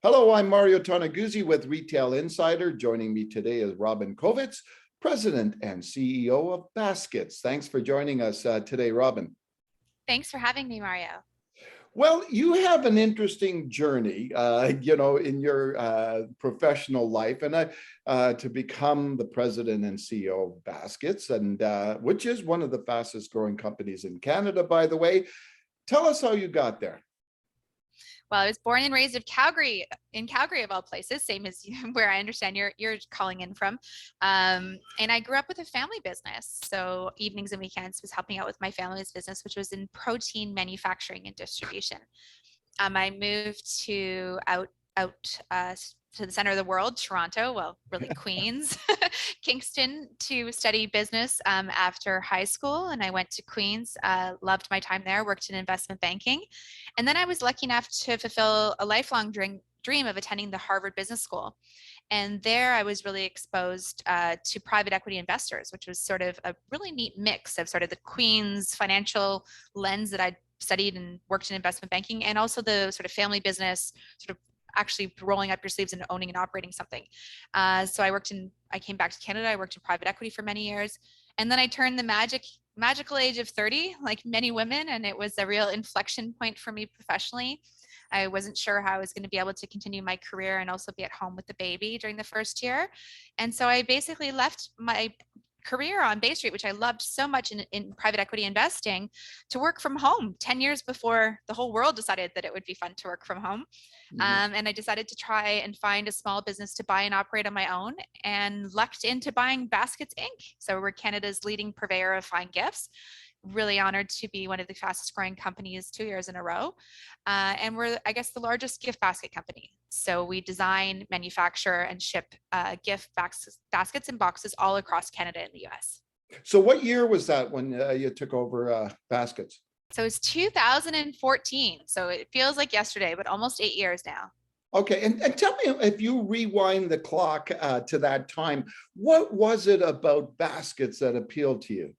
Hello, I'm Mario Toneguzzi with Retail Insider. Joining me today is Robin Kovitz, President and CEO of Baskits. Thanks for joining us today, Robin. Thanks for having me, Mario. Well, you have an interesting journey, in your professional life, and to become the president and CEO of Baskits, and which is one of the fastest growing companies in Canada, by the way. Tell us how you got there. Well, I was born and raised in Calgary of all places, same as where I understand you're calling in from. And I grew up with a family business. So evenings and weekends was helping out with my family's business, which was in protein manufacturing and distribution. I moved to the center of the world, Toronto, well, really Queens, Kingston, to study business after high school. And I went to Queens, loved my time there, worked in investment banking. And then I was lucky enough to fulfill a lifelong dream of attending the Harvard Business School. And there I was really exposed to private equity investors, which was sort of a really neat mix of sort of the Queens financial lens that I studied and worked in investment banking, and also the sort of family business, sort of actually rolling up your sleeves and owning and operating something. So I came back to Canada. I worked in private equity for many years. And then I turned the magical age of 30, like many women, and it was a real inflection point for me professionally. I wasn't sure how I was going to be able to continue my career and also be at home with the baby during the first year. And so I basically left my career on Bay Street, which I loved so much in private equity investing, to work from home 10 years before the whole world decided that it would be fun to work from home. And I decided to try and find a small business to buy and operate on my own, and lucked into buying Baskits Inc. So we're Canada's leading purveyor of fine gifts. Really honored to be one of the fastest growing companies 2 years in a row. And we're, I guess, the largest gift basket company. So we design, manufacture, and ship gift baskets and boxes all across Canada and the US. So what year was that when you took over Baskits? So it's 2014. So it feels like yesterday, but almost 8 years now. Okay, and tell me, if you rewind the clock to that time, what was it about Baskits that appealed to you?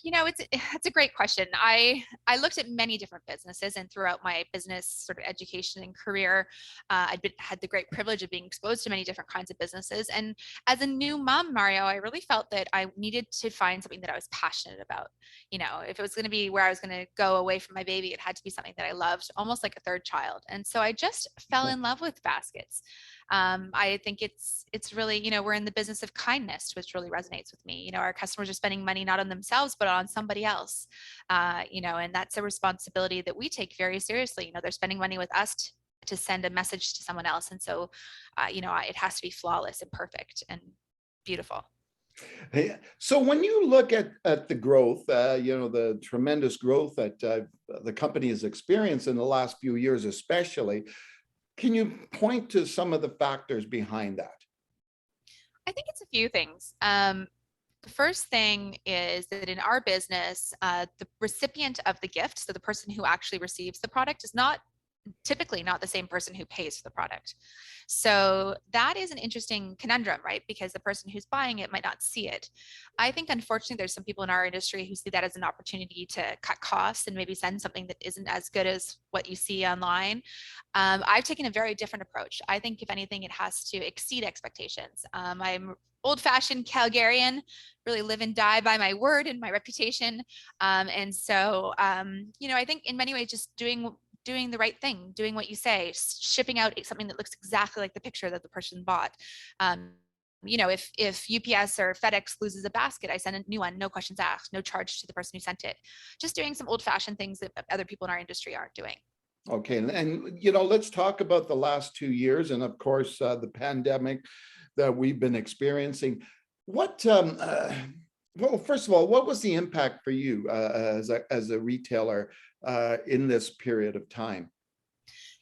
It's a great question. I looked at many different businesses, and throughout my business sort of education and career, had the great privilege of being exposed to many different kinds of businesses. And as a new mom, Mario, I really felt that I needed to find something that I was passionate about. If it was going to be where I was going to go away from my baby, it had to be something that I loved, almost like a third child. And so I just fell in love with Baskits. I think it's really, we're in the business of kindness, which really resonates with me. Our customers are spending money not on themselves, but on somebody else, and that's a responsibility that we take very seriously. They're spending money with us to send a message to someone else. And so, it has to be flawless and perfect and beautiful. So when you look at the growth, the tremendous growth that the company has experienced in the last few years, especially, can you point to some of the factors behind that? I think it's a few things. The first thing is that in our business, the recipient of the gift, so the person who actually receives the product, is typically not the same person who pays for the product. So that is an interesting conundrum, right? Because the person who's buying it might not see it. I think, unfortunately, there's some people in our industry who see that as an opportunity to cut costs and maybe send something that isn't as good as what you see online. I've taken a very different approach. I think, if anything, it has to exceed expectations. I'm old-fashioned Calgarian, really live and die by my word and my reputation. And so, I think in many ways, just doing the right thing, doing what you say, shipping out something that looks exactly like the picture that the person bought. If UPS or FedEx loses a basket, I send a new one, no questions asked, no charge to the person who sent it. Just doing some old-fashioned things that other people in our industry aren't doing. Okay, and let's talk about the last 2 years, and of course the pandemic that we've been experiencing. Well, first of all, what was the impact for you as a retailer in this period of time?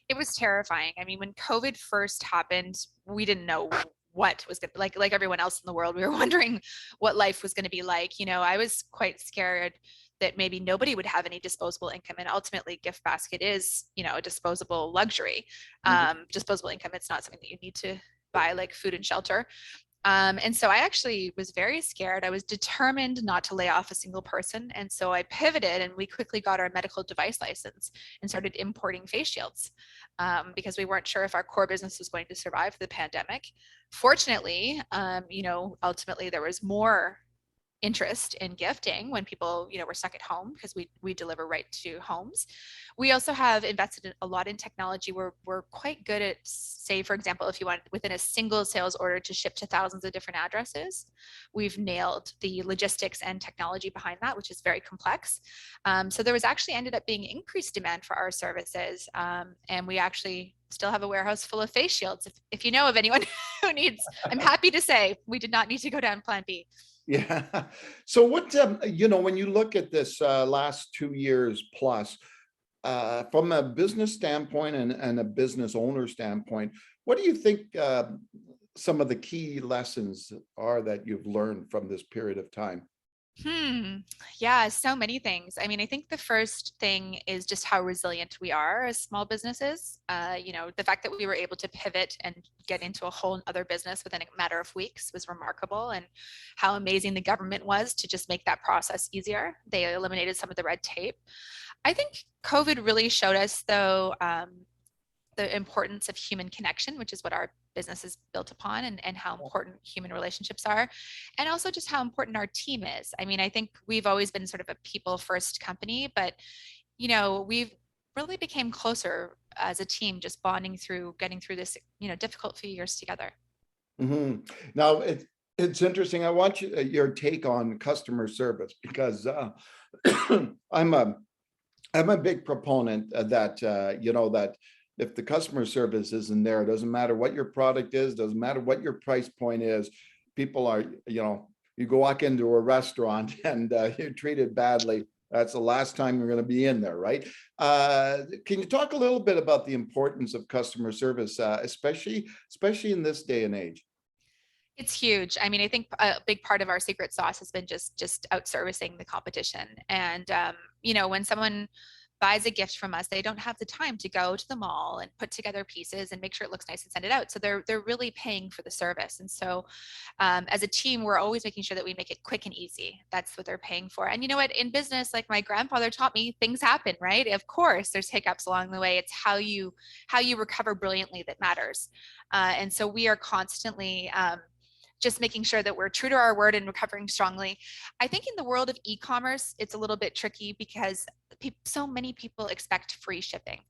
It was terrifying. I mean, when COVID first happened, we didn't know what was going to, like everyone else in the world, we were wondering what life was going to be like. I was quite scared that maybe nobody would have any disposable income. And ultimately, gift basket is, a disposable luxury. Disposable income, it's not something that you need to buy like food and shelter. And so I actually was very scared. I was determined not to lay off a single person. And so I pivoted and we quickly got our medical device license and started importing face shields because we weren't sure if our core business was going to survive the pandemic. Fortunately, ultimately there was more interest in gifting when people were stuck at home because we deliver right to homes. We also have invested a lot in technology. We're quite good at, say for example, if you want within a single sales order to ship to thousands of different addresses, we've nailed the logistics and technology behind that, which is very complex. So there was actually ended up being increased demand for our services, and we actually still have a warehouse full of face shields. If you know of anyone who needs, I'm happy to say we did not need to go down plan B. Yeah. So what, when you look at this last 2 years plus, from a business standpoint and a business owner standpoint, what do you think some of the key lessons are that you've learned from this period of time? Yeah, so many things. I mean, I think the first thing is just how resilient we are as small businesses. The fact that we were able to pivot and get into a whole other business within a matter of weeks was remarkable, and how amazing the government was to just make that process easier. They eliminated some of the red tape. I think COVID really showed us, though, the importance of human connection, which is what our business is built upon, and how important human relationships are, and also just how important our team is. I mean, I think we've always been sort of a people first company, but we've really became closer as a team, just bonding through getting through this difficult few years together. Now, it's interesting. I want your take on customer service because I'm a I'm a big proponent that that if the customer service isn't there, it doesn't matter what your product is, doesn't matter what your price point is. People are, you go walk into a restaurant and you're treated badly. That's the last time you're going to be in there, right? Can you talk a little bit about the importance of customer service, especially in this day and age? It's huge. I mean, I think a big part of our secret sauce has been just out servicing the competition. And when someone buys a gift from us, they don't have the time to go to the mall and put together pieces and make sure it looks nice and send it out. So they're really paying for the service. And so as a team, we're always making sure that we make it quick and easy. That's what they're paying for. And you know what? In business, like my grandfather taught me, things happen, right? Of course, there's hiccups along the way. It's how you recover brilliantly that matters. And so we are constantly just making sure that we're true to our word and recovering strongly. I think in the world of e-commerce, it's a little bit tricky because so many people expect free shipping.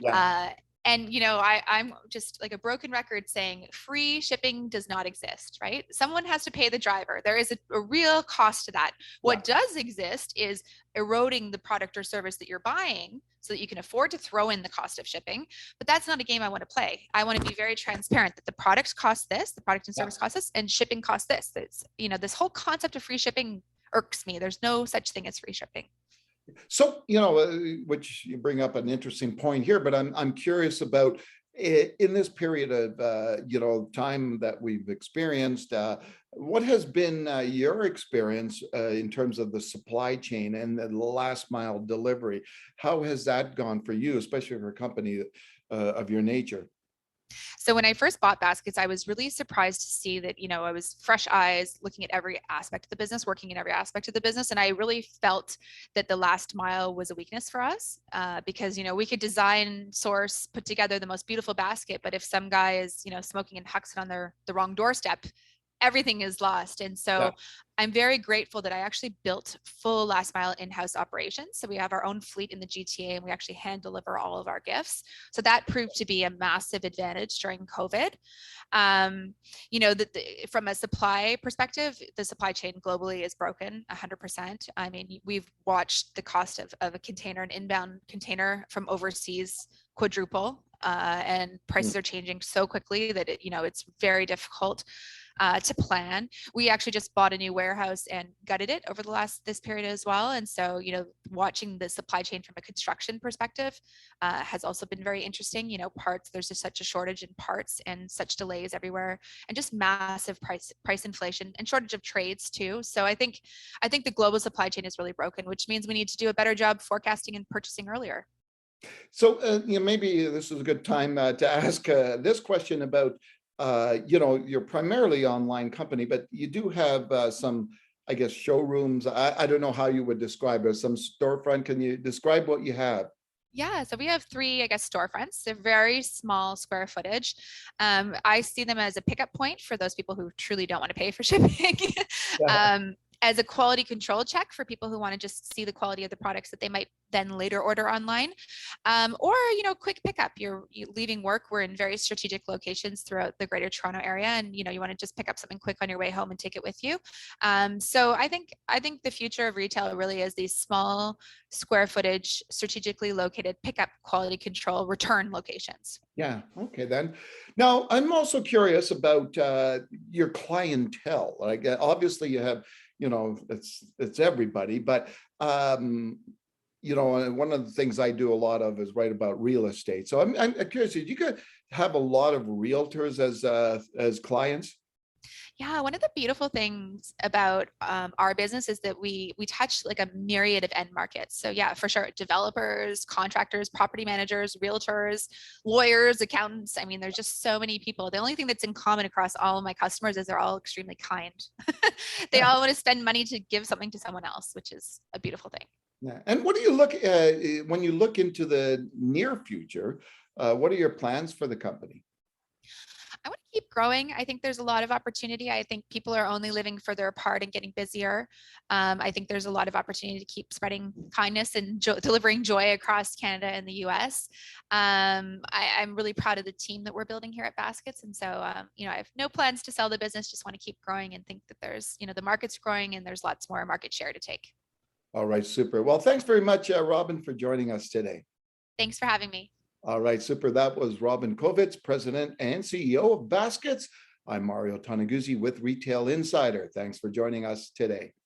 Yeah, Uh, and I'm just like a broken record saying free shipping does not exist, right? Someone has to pay the driver. There is a real cost to that. yeah. What does exist is eroding the product or service that you're buying so that you can afford to throw in the cost of shipping. But that's not a game I want to play. I want to be very transparent that the product costs this, the product and Yeah. service costs this, and shipping costs this. It's, this whole concept of free shipping irks me. There's no such thing as free shipping. So, which you bring up an interesting point here, but I'm curious about in this period of time that we've experienced, what has been your experience in terms of the supply chain and the last mile delivery? How has that gone for you, especially for a company of your nature? So when I first bought Baskits, I was really surprised to see that, I was fresh eyes looking at every aspect of the business, working in every aspect of the business. And I really felt that the last mile was a weakness for us because, we could design, source, put together the most beautiful basket. But if some guy is, smoking and hucks it on the wrong doorstep, everything is lost. And Yeah. so I'm very grateful that I actually built full last mile in-house operations. So we have our own fleet in the GTA and we actually hand deliver all of our gifts. So that proved to be a massive advantage during COVID. From a supply perspective, the supply chain globally is broken 100%. I mean, we've watched the cost of a container, an inbound container from overseas quadruple. And prices are changing so quickly that it's very difficult to plan. We actually just bought a new warehouse and gutted it over this period as well. And so, watching the supply chain from a construction perspective has also been very interesting. Parts, there's just such a shortage in parts and such delays everywhere, and just massive price inflation and shortage of trades too. So I think the global supply chain is really broken, which means we need to do a better job forecasting and purchasing earlier. So, maybe this is a good time to ask this question about you're primarily online company, but you do have some, I guess, showrooms. I don't know how you would describe it. Some storefront. Can you describe what you have? Yeah, so we have three, I guess, storefronts. They're very small square footage. I see them as a pickup point for those people who truly don't want to pay for shipping. Yeah. um, as a quality control check for people who want to just see the quality of the products that they might then later order online. Or, quick pickup. You're leaving work. We're in very strategic locations throughout the greater Toronto area, and you want to just pick up something quick on your way home and take it with you. So I think the future of retail really is these small square footage, strategically located pickup, quality control, return locations. Yeah. Okay, then. Now, I'm also curious about your clientele. Like, obviously, you have, it's everybody, but and one of the things I do a lot of is write about real estate. So I'm curious, you could have a lot of realtors as clients. Yeah, one of the beautiful things about our business is that we touch like a myriad of end markets. So yeah, for sure, developers, contractors, property managers, realtors, lawyers, accountants. I mean, there's just so many people. The only thing that's in common across all of my customers is they're all extremely kind. They all want to spend money to give something to someone else, which is a beautiful thing. Yeah. And what do you look when you look into the near future? What are your plans for the company? I want to keep growing. I think there's a lot of opportunity. I think people are only living further apart and getting busier. I think there's a lot of opportunity to keep spreading kindness and delivering joy across Canada and the US. I'm really proud of the team that we're building here at Baskets. And so, I have no plans to sell the business, just want to keep growing and think that there's, the market's growing and there's lots more market share to take. All right, super. Well, thanks very much, Robin, for joining us today. Thanks for having me. All right, super. That was Robin Kovitz, President and CEO of Baskets. I'm Mario Toneguzzi with Retail Insider. Thanks for joining us today.